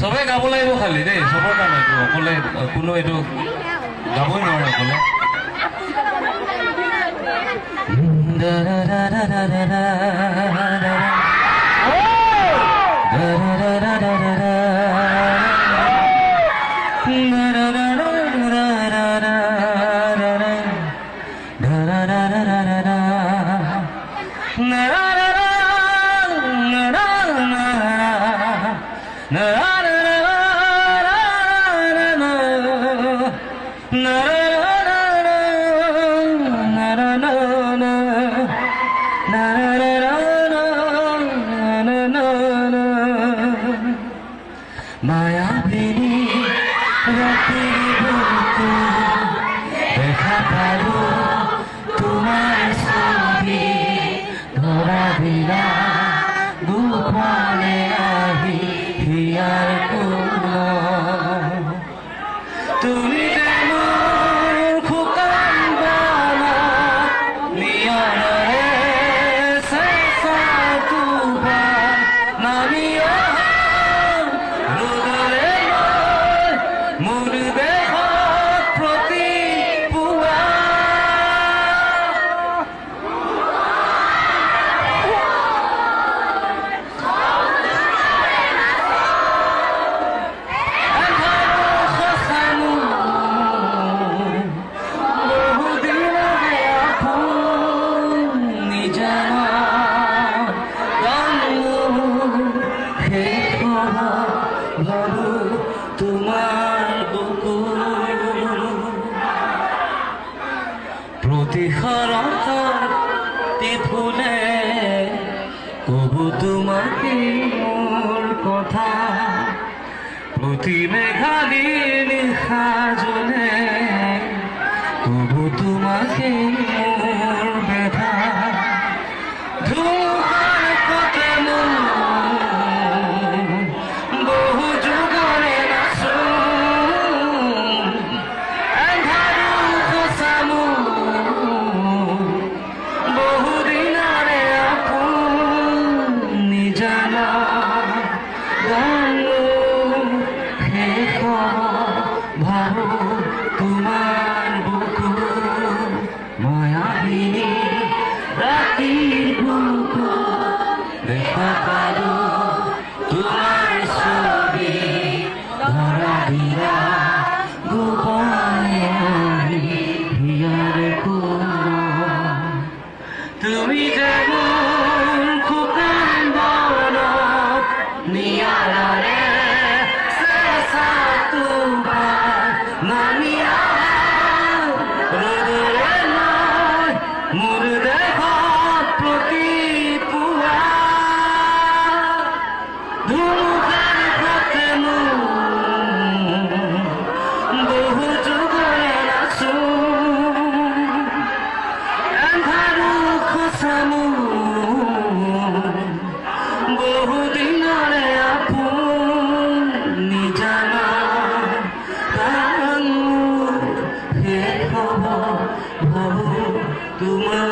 সবে গাব লাগিব খালি দেই সবৰ কাৰণে অকলে কোনো এইটো গাবই নোৱাৰে অকলে মায়াবিনী রাতের বুকে দেখা পালো তোমার ছবি ধরা দিলা গোপনে আহি হিয়ার কোন তুমি তোমার প্রতিহরতার ফুলে কবু তোমাকে মোর কথা প্রতি মেঘালি নিশা জলে কবু তোমাকে মোর ব্যথা ভাবো তোমার বুকু মায়াবিনী রাতের বুকু দেখা পালো তোমার ছবি ধরা দিলা গোপনে হিয়ার কোন তুমি যেমন খোকান বনত নিয়ারে বহুদিনরে আপন নিজানা হে খবর ভাবো তোমার